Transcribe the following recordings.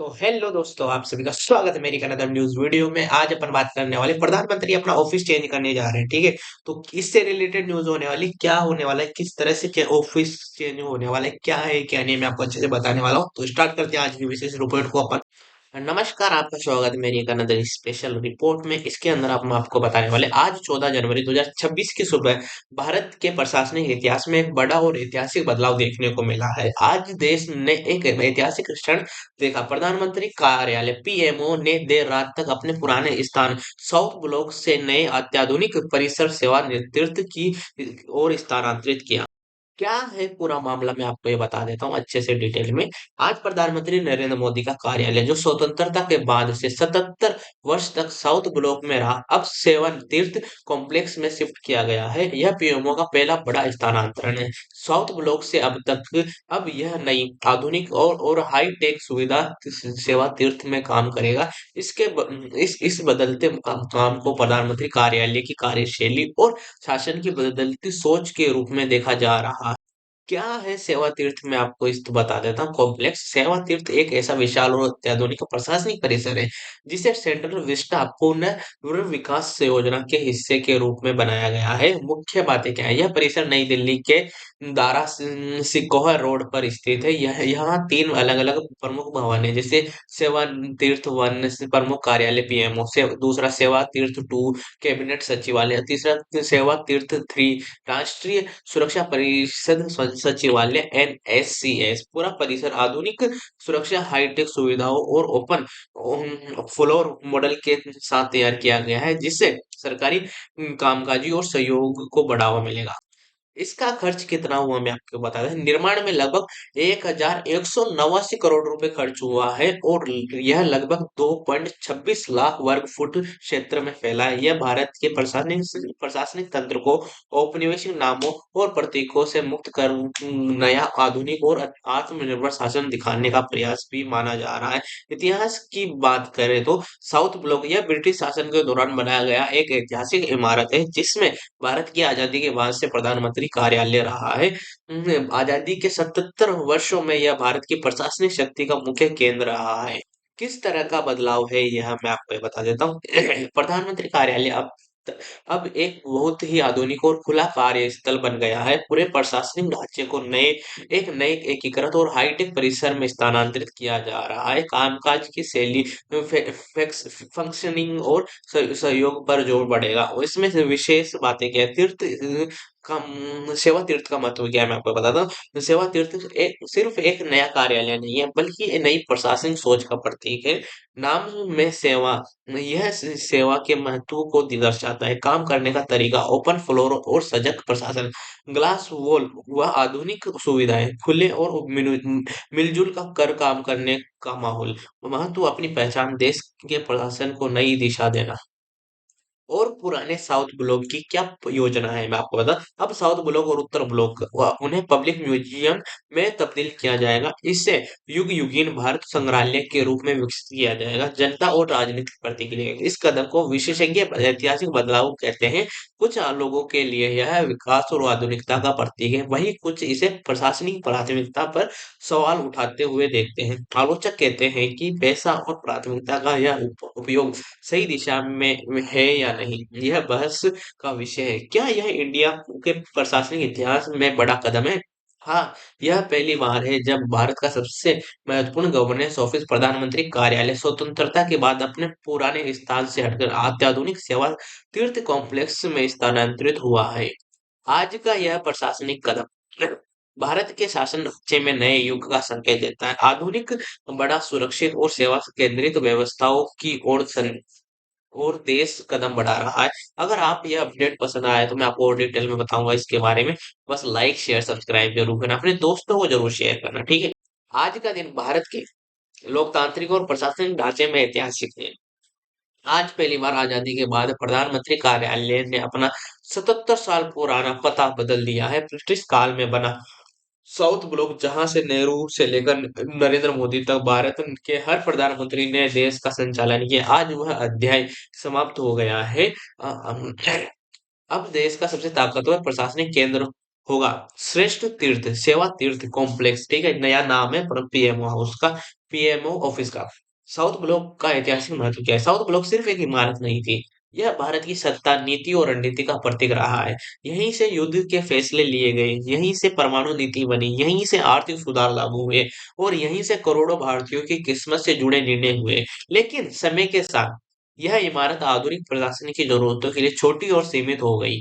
तो हेलो दोस्तों, आप सभी का स्वागत है मेरी अनदर न्यूज वीडियो में। आज अपन बात करने वाले प्रधानमंत्री अपना ऑफिस चेंज करने जा रहे हैं, ठीक है। तो इससे रिलेटेड न्यूज होने वाली, क्या होने वाला है, किस तरह से क्या ऑफिस चेंज होने वाला है, क्या है क्या नहीं, मैं आपको अच्छे से बताने वाला हूँ। तो स्टार्ट करते हैं आज की विशेष रिपोर्ट को अपन। नमस्कार, आपका स्वागत है मेरी एक अनदर स्पेशल रिपोर्ट में। इसके अंदर हम आपको बताने वाले आज 14 जनवरी 2026 की सुबह भारत के प्रशासनिक इतिहास में एक बड़ा और ऐतिहासिक बदलाव देखने को मिला है। आज देश ने एक ऐतिहासिक क्षण देखा। प्रधानमंत्री कार्यालय पीएमओ ने देर रात तक अपने पुराने स्थान साउथ ब्लॉक से नए अत्याधुनिक परिसर सेवा नेतृत्व की ओर स्थानांतरित किया। क्या है पूरा मामला, मैं आपको ये बता देता हूँ अच्छे से डिटेल में। आज प्रधानमंत्री नरेंद्र मोदी का कार्यालय, जो स्वतंत्रता के बाद से 77 वर्ष तक साउथ ब्लॉक में रहा, अब सेवन तीर्थ कॉम्प्लेक्स में शिफ्ट किया गया है। यह पीएमओ का पहला बड़ा स्थानांतरण है साउथ ब्लॉक से। अब यह नई आधुनिक और हाई टेक सुविधा सेवा तीर्थ में काम करेगा। इस बदलते काम को प्रधानमंत्री कार्यालय की कार्यशैली और शासन की बदलती सोच के रूप में देखा जा रहा। क्या है सेवा तीर्थ, में आपको इस बता देता हूँ। कॉम्प्लेक्स सेवा तीर्थ एक ऐसा विशाल और अत्याधुनिक प्रशासनिक परिसर है जिसे सेंट्रल विस्टा पुनर्विकास योजना के हिस्से के रूप में बनाया गया है। मुख्य बातें क्या है, यह परिसर नई दिल्ली के दारा सिकोह रोड पर स्थित है। यह यहाँ तीन अलग अलग प्रमुख भवन है, जैसे सेवा तीर्थ वन प्रमुख कार्यालय पीएमओ से, दूसरा सेवा तीर्थ टू कैबिनेट सचिवालय, तीसरा सेवा तीर्थ थ्री राष्ट्रीय सुरक्षा परिषद सचिवालय एनएससीएस। पूरा परिसर आधुनिक सुरक्षा, हाईटेक सुविधाओं और ओपन फ्लोर मॉडल के साथ तैयार किया गया है, जिससे सरकारी कामकाजी और सहयोग को बढ़ावा मिलेगा। इसका खर्च कितना हुआ, मैं आपको बता दें। निर्माण में लगभग 1189 करोड़ रुपए खर्च हुआ है और यह लगभग 2.26 लाख वर्ग फुट क्षेत्र में फैला है। यह भारत के प्रशासनिक तंत्र को औपनिवेशिक नामों और प्रतीकों से मुक्त कर नया, आधुनिक और आत्मनिर्भर शासन दिखाने का प्रयास भी माना जा रहा है। इतिहास की बात करें तो साउथ ब्लॉक यह ब्रिटिश शासन के दौरान बनाया गया एक ऐतिहासिक इमारत है, जिसमें भारत की आजादी के बाद से प्रधानमंत्री कार्यालय रहा है। आजादी के 77 वर्षों में यह भारत की प्रशासनिक शक्ति का मुख्य केंद्र रहा है। किस तरह का बदलाव है यह मैं आपको ये बता देता हूँ। प्रधानमंत्री कार्यालय अब एक बहुत ही आधुनिक और खुला कार्यस्थल बन गया है। पूरे प्रशासनिक ढांचे को नए एकीकृत और हाईटेक परिसर में स्थानांतरित किया जा रहा है। कामकाज की शैली, फंक्शनिंग और सहयोग पर जोर बढ़ेगा। और इसमें से विशेष बातें क्या है, तीर्थ का सेवा तीर्थ का महत्व क्या है, मैं आपको बताता हूँ। सेवा तीर्थ सिर्फ एक नया कार्यालय नहीं है, बल्कि ये नई प्रशासनिक सोच का प्रतीक है। नाम में सेवा, यह सेवा के महत्व को दर्शाता है। काम करने का तरीका, ओपन फ्लोर और सजग प्रशासन, ग्लास वॉल वह आधुनिक सुविधाएं, खुले और मिलजुल का कर काम करने का माहौल। महत्व, अपनी पहचान, देश के प्रशासन को नई दिशा देना। और पुराने साउथ ब्लॉक की क्या योजना है, मैं आपको बता। अब साउथ ब्लॉक और उत्तर ब्लॉक उन्हें पब्लिक म्यूजियम में तब्दील किया जाएगा। इससे युग युगीन भारत संग्रहालय के रूप में विकसित किया जाएगा। जनता और राजनीतिक प्रतीक लिए इस कदम को विशेषज्ञ ऐतिहासिक बदलाव कहते हैं। कुछ लोगों के लिए यह विकास और आधुनिकता का प्रतीक है, वहीं कुछ इसे प्रशासनिक प्राथमिकता पर सवाल उठाते हुए देखते हैं। आलोचक कहते हैं कि पैसा और प्राथमिकता का यह उपयोग सही दिशा में है या नहीं, यह बहस का विषय है। क्या यह इंडिया के प्रशासनिक इतिहास में बड़ा कदम है? हाँ, यह पहली बार है जब भारत का सबसे महत्वपूर्ण गवर्नेंस ऑफिस, प्रधानमंत्री कार्यालय, स्वतंत्रता के बाद अपने पुराने स्थान से हटकर अत्याधुनिक सेवा तीर्थ कॉम्प्लेक्स में स्थानांतरित हुआ है। आज का यह प्रशासनिक कदम भारत के शासन ढांचे में नए युग का संकेत देता है। आधुनिक, बड़ा, सुरक्षित और सेवा केंद्रित व्यवस्थाओं की और देश कदम बढ़ा रहा है। अगर आप ये अपडेट पसंद आया तो मैं आपको और डिटेल में बताऊंगा इसके बारे में। बस लाइक शेयर सब्सक्राइब जरूर करना, अपने दोस्तों को जरूर शेयर करना, ठीक है। आज का दिन भारत के लोकतांत्रिक और प्रशासनिक ढांचे में ऐतिहासिक है। आज पहली बार आजादी के बाद प्रधानमंत्री कार्यालय ने अपना 77 साल पुराना पता बदल दिया है। ब्रिटिश काल में बना साउथ ब्लॉक, जहां से नेहरू से लेकर नरेंद्र मोदी तक भारत के हर प्रधानमंत्री ने देश का संचालन किया, आज वह अध्याय समाप्त हो गया है। अब देश का सबसे ताकतवर प्रशासनिक केंद्र होगा श्रेष्ठ तीर्थ सेवा तीर्थ कॉम्प्लेक्स, ठीक है, नया नाम है पर पीएमओ हाउस का, पीएमओ ऑफिस का। साउथ ब्लॉक का ऐतिहासिक महत्व क्या है? साउथ ब्लॉक सिर्फ एक इमारत नहीं थी, यह भारत की सत्ता नीति और रणनीति का प्रतीक रहा है। यहीं से युद्ध के फैसले लिए गए, यहीं से परमाणु नीति बनी, यहीं से आर्थिक सुधार लागू हुए और यहीं से करोड़ों भारतीयों की किस्मत से जुड़े निर्णय हुए। लेकिन समय के साथ यह इमारत आधुनिक प्रशासन की जरूरतों के लिए छोटी और सीमित हो गई।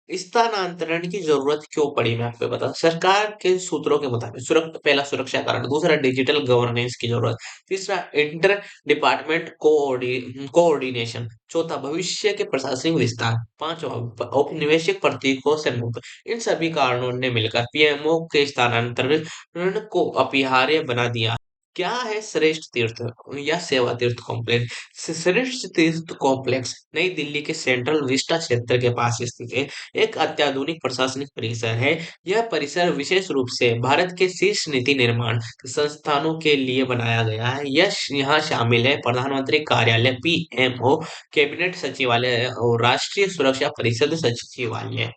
स्थानांतरण की जरूरत क्यों पड़ी, मैं आपको बता, सरकार के सूत्रों के मुताबिक पहला सुरक्षा कारण, दूसरा डिजिटल गवर्नेंस की जरूरत, तीसरा इंटर डिपार्टमेंट कोऑर्डिनेशन, चौथा भविष्य के प्रशासनिक विस्तार, पांचवा औपनिवेशिक प्रतीकों से मुक्त। इन सभी कारणों ने मिलकर पीएमओ के स्थानांतरण को अपरिहार्य बना दिया। क्या है श्रेष्ठ तीर्थ या सेवा तीर्थ कॉम्प्लेक्स? श्रेष्ठ तीर्थ कॉम्प्लेक्स नई दिल्ली के सेंट्रल विस्टा क्षेत्र के पास स्थित है, एक अत्याधुनिक प्रशासनिक परिसर है। यह परिसर विशेष रूप से भारत के शीर्ष नीति निर्माण संस्थानों के लिए बनाया गया है। यहाँ शामिल है प्रधानमंत्री कार्यालय पीएमओ, कैबिनेट सचिवालय और राष्ट्रीय सुरक्षा परिषद सचिवालय।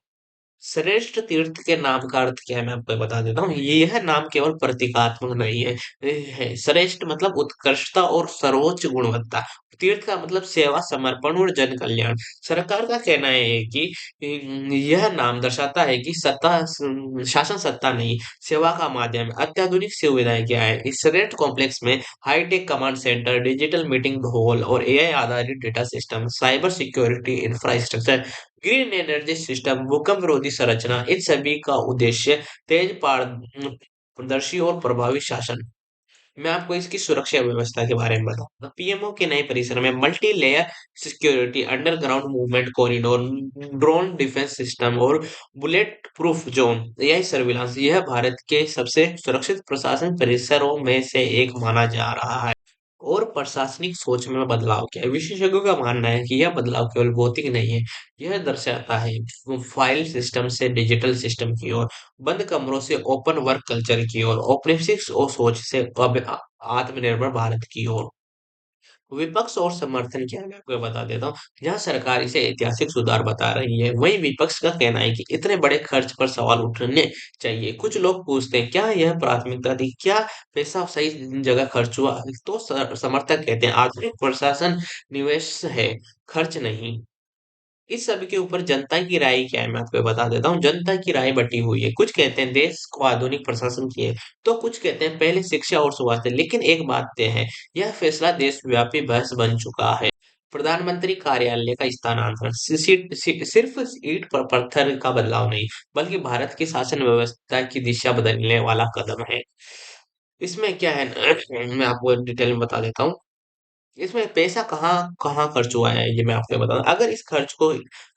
श्रेष्ठ तीर्थ के नाम का अर्थ क्या है, मैं आपको बता देता हूँ। यह नाम केवल प्रतीकात्मक नहीं है, श्रेष्ठ मतलब उत्कृष्टता और सर्वोच्च गुणवत्ता। तीर्थ का मतलब सेवा, समर्पण और जन कल्याण। सरकार का कहना है कि यह नाम दर्शाता है कि शासन सत्ता नहीं, सेवा का माध्यम है। अत्याधुनिक सुविधाएं क्या है इस श्रेष्ठ कॉम्प्लेक्स में? High tech command centre, digital meeting hall और एआई आधारित data system, cyber security infrastructure, green energy system, भूकंप रोधी संरचना, इन सभी का उद्देश्य तेज पारदर्शी और प्रभावी शासन। मैं आपको इसकी सुरक्षा व्यवस्था के बारे में बताऊंगा। पीएमओ के नए परिसर में multi layer security, underground movement corridor, drone defence system और bulletproof zone, AI surveillance, यह भारत के सबसे सुरक्षित प्रशासन परिसरों में से एक माना जा रहा है। और प्रशासनिक सोच में बदलाव क्या है? विशेषज्ञों का मानना है कि यह बदलाव केवल भौतिक नहीं है, यह दर्शाता है फाइल सिस्टम से डिजिटल सिस्टम की ओर, बंद कमरों से ओपन वर्क कल्चर की ओर, औपनिवेशिक सोच से आत्मनिर्भर भारत की ओर। विपक्ष और समर्थन क्या है, मैं आपको बता देता हूँ। जहाँ सरकार इसे ऐतिहासिक सुधार बता रही है, वहीं विपक्ष का कहना है कि इतने बड़े खर्च पर सवाल उठने चाहिए। कुछ लोग पूछते हैं क्या यह प्राथमिकता थी, क्या पैसा सही जगह खर्च हुआ? तो समर्थक कहते हैं आधुनिक प्रशासन निवेश है, खर्च नहीं। इस सब के ऊपर जनता की राय क्या है, मैं आपको बता देता हूँ। जनता की राय बटी हुई है, कुछ कहते हैं देश को आधुनिक प्रशासन चाहिए, तो कुछ कहते हैं पहले शिक्षा और स्वास्थ्य। लेकिन एक बात तय है, यह फैसला देशव्यापी बहस बन चुका है। प्रधानमंत्री कार्यालय का स्थानांतरण सिर्फ ईंट पर पत्थर का बदलाव नहीं, बल्कि भारत की शासन व्यवस्था की दिशा बदलने वाला कदम है। इसमें क्या है मैं आपको डिटेल में बता देता हूँ। इसमें पैसा कहाँ कहाँ खर्च हुआ है, ये मैं आपको बता दूं। अगर इस खर्च को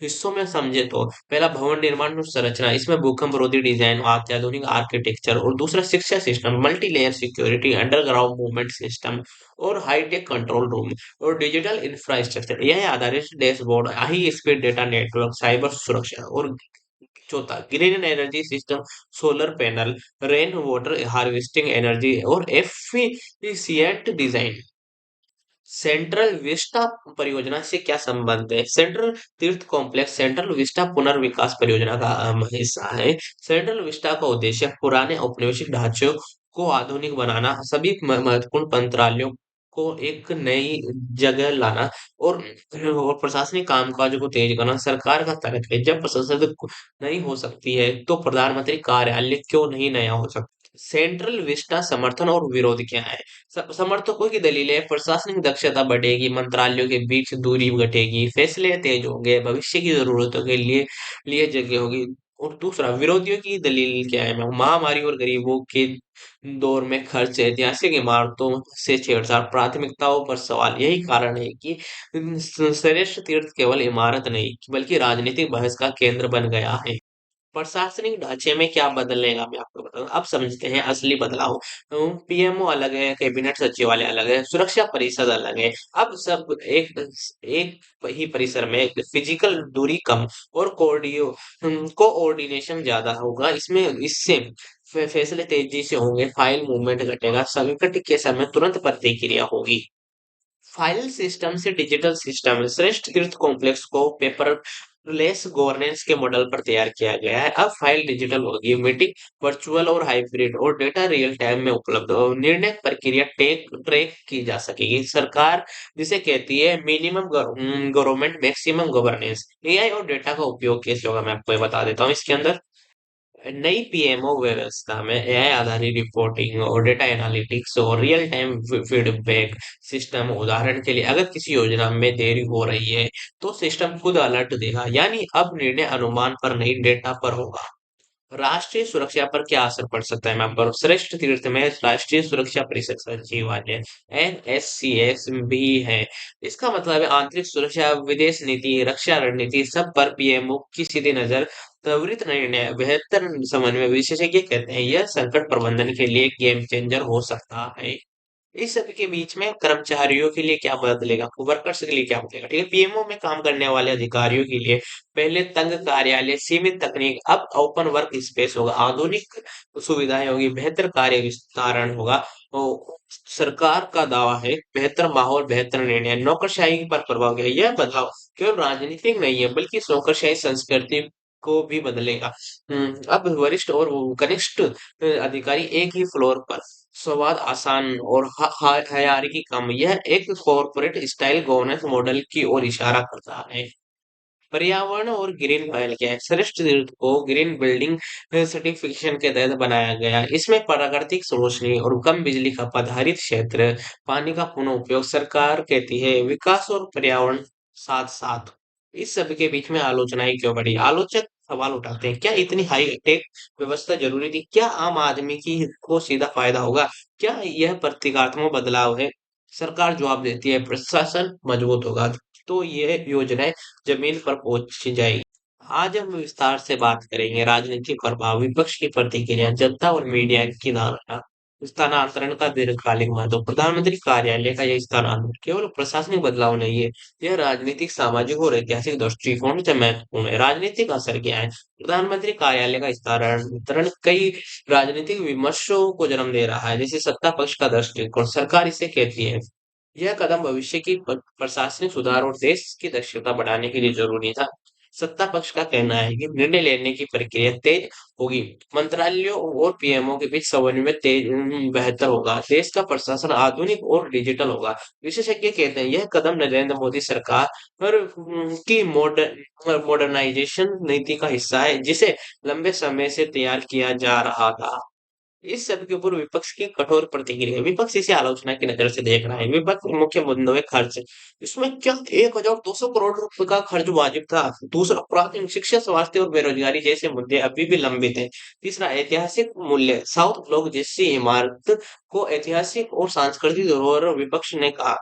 हिस्सों में समझे तो पहला भवन निर्माण और संरचना, इसमें भूकंप रोधी डिजाइन, अत्याधुनिक आर्किटेक्चर, और दूसरा शिक्षा system, multi layer security, underground movement system और हाईटेक कंट्रोल रूम और डिजिटल इंफ्रास्ट्रक्चर, यह आधारित dashboard, high speed data network, cyber सुरक्षा, और चौथा green energy system, solar panel, rain water harvesting energy और एफिशिएंट डिजाइन। सेंट्रल विस्टा परियोजना से क्या संबंध है? सेंट्रल तीर्थ कॉम्प्लेक्स सेंट्रल विस्टा पुनर्विकास परियोजना का अहम हिस्सा है। सेंट्रल विस्टा का उद्देश्य पुराने औपनिवेशिक ढांचों को आधुनिक बनाना, सभी महत्वपूर्ण मंत्रालयों को एक नई जगह लाना और प्रशासनिक कामकाज को तेज करना। सरकार का तर्क है जब संसद नहीं हो सकती है तो प्रधानमंत्री कार्यालय क्यों नहीं नया हो सकता? सेंट्रल विस्टा समर्थन और विरोध क्या है? समर्थकों की दलीलें, प्रशासनिक दक्षता बढ़ेगी, मंत्रालयों के बीच दूरी घटेगी, फैसले तेज होंगे, भविष्य की जरूरतों के लिए जगह होगी। और दूसरा विरोधियों की दलील क्या है? महामारी और गरीबों के दौर में खर्च, ऐतिहासिक इमारतों से छेड़छाड़, प्राथमिकताओं पर सवाल। यही कारण है कि श्रेष्ठ तीर्थ केवल इमारत नहीं बल्कि राजनीतिक बहस का केंद्र बन गया है। प्रशासनिक ढांचे में क्या बदलेगा, मैं आपको बताऊं। अब समझते हैं असली बदलाव। पीएमओ अलग है, कैबिनेट सचिवालय अलग है, सुरक्षा परिषद अलग है। अब सब एक एक ही परिसर में फिजिकल दूरी कम और कोऑर्डिनेशन ज्यादा होगा। इसमें इससे फैसले तेजी से होंगे, फाइल मूवमेंट घटेगा, संकट के समय तुरंत प्रतिक्रिया होगी। फाइल सिस्टम से डिजिटल सिस्टम, श्रेष्ठ तीर्थ कॉम्प्लेक्स को पेपर लेस गवर्नेंस के मॉडल पर तैयार किया गया है। अब फाइल डिजिटल होगी, मीटिंग वर्चुअल और हाइब्रिड और डेटा रियल टाइम में उपलब्ध हो, निर्णय प्रक्रिया ट्रैक की जा सकेगी। सरकार जिसे कहती है minimum government maximum governance. AI और डेटा का उपयोग कैसे होगा, मैं आपको ये बता देता हूँ इसके अंदर। नई पीएमओ व्यवस्था में एआई आधारित रिपोर्टिंग और डेटा एनालिटिक्स और रियल टाइम फीडबैक सिस्टम। उदाहरण के लिए अगर किसी योजना में देरी हो रही है तो सिस्टम खुद अलर्ट देगा, यानी अब निर्णय अनुमान पर नहीं डेटा पर होगा। राष्ट्रीय सुरक्षा पर क्या असर पड़ सकता है, मैं आपको श्रेष्ठ तीर्थ में राष्ट्रीय सुरक्षा परिषद सचिवालय एनएससीएस भी है। इसका मतलब है आंतरिक सुरक्षा, विदेश नीति, रक्षा रणनीति सब पर पीएमओ की सीधी नजर, त्वरित निर्णय, बेहतर समन्वय। विशेषज्ञ कहते हैं यह संकट प्रबंधन के लिए गेम चेंजर हो सकता है। इस सब के बीच में कर्मचारियों के लिए क्या बदलेगा, वर्कर्स के लिए क्या बदलेगा, ठीक है। पीएमओ में काम करने वाले अधिकारियों के लिए पहले तंग कार्यालय, सीमित तकनीक, अब ओपन वर्क स्पेस होगा, आधुनिक सुविधाएं होगी, बेहतर कार्य विस्तारण होगा। तो सरकार का दावा है बेहतर माहौल, बेहतर निर्णय। नौकरशाही पर प्रभाव क्या है? यह बदलाव केवल राजनीतिक नहीं है बल्कि नौकरशाही संस्कृति को भी बदलेगा। अब वरिष्ठ और कनिष्ठ अधिकारी एक ही फ्लोर पर, संवाद आसान और हायरार्की कम। यह एक कॉर्पोरेट स्टाइल गवर्नेंस मॉडल की ओर इशारा करता है। पर्यावरण और ग्रीन पहल क्या है? श्रेष्ठ तीर्थ को ग्रीन बिल्डिंग सर्टिफिकेशन के तहत बनाया गया है। इसमें प्राकृतिक रोशनी और कम बिजली खपत, हरित क्षेत्र, पानी का पुनः उपयोग। सरकार कहती है विकास और पर्यावरण साथ साथ। इस सब के बीच में आलोचनाएं क्यों बढ़ी? आलोचक सवाल उठाते हैं क्या इतनी हाई टेक व्यवस्था जरूरी थी? क्या आम आदमी की को सीधा फायदा होगा? क्या यह प्रतीकात्मक बदलाव है? सरकार जवाब देती है प्रशासन मजबूत होगा तो ये योजनाएं जमीन पर पहुंच जाएगी। आज हम विस्तार से बात करेंगे राजनीतिक प्रभाव, विपक्ष की प्रतिक्रिया, जनता और मीडिया की धारणा। स्थानांतरण का दीर्घकालिक महत्व। प्रधानमंत्री कार्यालय का यह स्थानांतरण केवल प्रशासनिक बदलाव नहीं है, यह राजनीतिक, सामाजिक और ऐतिहासिक दृष्टिकोण से महत्वपूर्ण है। राजनीतिक असर क्या है? प्रधानमंत्री कार्यालय का स्थानांतरण कई राजनीतिक विमर्शों को जन्म दे रहा है, जैसे सत्ता पक्ष का दृष्टिकोण। सरकार इसे कहती है यह कदम भविष्य की प्रशासनिक सुधार और देश की दक्षता बढ़ाने के लिए जरूरी था। सत्ता पक्ष का कहना है कि निर्णय लेने की प्रक्रिया तेज होगी, मंत्रालयों और पीएमओ के बीच समन्वय बेहतर होगा, देश का प्रशासन आधुनिक और डिजिटल होगा। विशेषज्ञ कहते हैं यह कदम नरेंद्र मोदी सरकार की मॉडर्नाइजेशन नीति का हिस्सा है, जिसे लंबे समय से तैयार किया जा रहा था। इस सब के ऊपर विपक्ष की कठोर प्रतिक्रिया। विपक्ष इसे आलोचना की नजर से देख रहा है। विपक्ष के मुख्य मुद्दों है खर्च। इसमें क्या 1200 करोड़ रुपए का खर्च वाजिब था? दूसरा, प्राथमिक शिक्षा, स्वास्थ्य और बेरोजगारी जैसे मुद्दे अभी भी लंबित हैं। तीसरा, ऐतिहासिक मूल्य, साउथ ब्लॉक जैसी इमारत को ऐतिहासिक और सांस्कृतिक धरोहर। विपक्ष ने कहा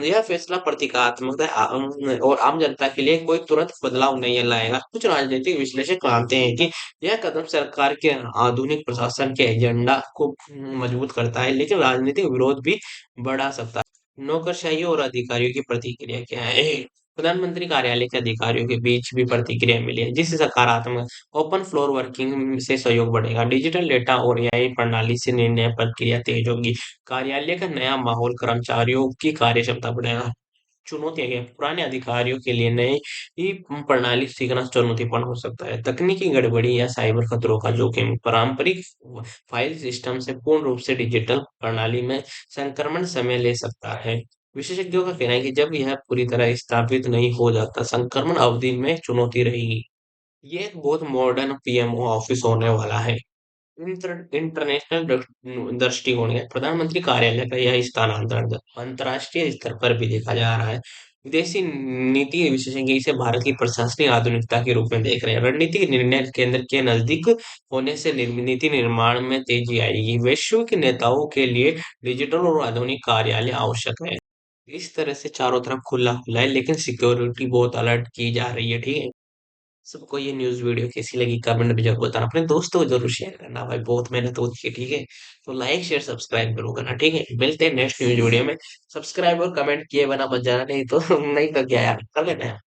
यह फैसला प्रतीकात्मक है और आम जनता के लिए कोई तुरंत बदलाव नहीं लाएगा। कुछ राजनीतिक विश्लेषक मानते हैं कि यह कदम सरकार के आधुनिक प्रशासन के एजेंडा को मजबूत करता है, लेकिन राजनीतिक विरोध भी बढ़ा सकता है। नौकरशाही और अधिकारियों की प्रतिक्रिया क्या है? प्रधानमंत्री कार्यालय के अधिकारियों के बीच भी प्रतिक्रिया मिली है, जिससे सकारात्मक ओपन फ्लोर वर्किंग से सहयोग बढ़ेगा। डिजिटल डेटा और एआई प्रणाली से निर्णय प्रक्रिया तेज होगी। कार्यालय का नया माहौल कर्मचारियों की कार्यक्षमता बढ़ाएगा। चुनौतियाँ क्या हैं? पुराने अधिकारियों के लिए नई ही प्रणाली सीखना चुनौतीपूर्ण हो सकता है। तकनीकी गड़बड़ी या साइबर खतरों का जोखिम। पारंपरिक फाइल सिस्टम से पूर्ण रूप से डिजिटल प्रणाली में संक्रमण समय ले सकता है। विशेषज्ञों का कहना है कि जब यह पूरी तरह स्थापित नहीं हो जाता, संक्रमण अवधि में चुनौती रहेगी। ये एक बहुत मॉडर्न पीएमओ ऑफिस होने वाला है। इंटरनेशनल दृष्टिकोण है। प्रधानमंत्री कार्यालय का यह स्थानांतरण अंतर्राष्ट्रीय स्तर पर भी देखा जा रहा है। विदेशी नीति विशेषज्ञ इसे भारत की प्रशासनिक आधुनिकता के रूप में देख रहे हैं। रणनीतिक निर्णय केंद्र के नजदीक होने से नीति निर्माण में तेजी आएगी। वैश्विक नेताओं के लिए डिजिटल और आधुनिक कार्यालय आवश्यक है। इस तरह से चारों तरफ खुला खुला है, लेकिन सिक्योरिटी बहुत अलर्ट की जा रही है, ठीक है। सबको ये न्यूज़ वीडियो कैसी लगी कमेंट में जरूर बताना, अपने दोस्तों को जरूर शेयर करना भाई, बहुत मेहनत होती है, ठीक है। तो लाइक शेयर सब्सक्राइब जरूर करना, ठीक है। मिलते हैं नेक्स्ट न्यूज़ वीडियो में। सब्सक्राइब और कमेंट किए बिना मत जाना, नहीं तो नहीं तो क्या यार, कर लेना है।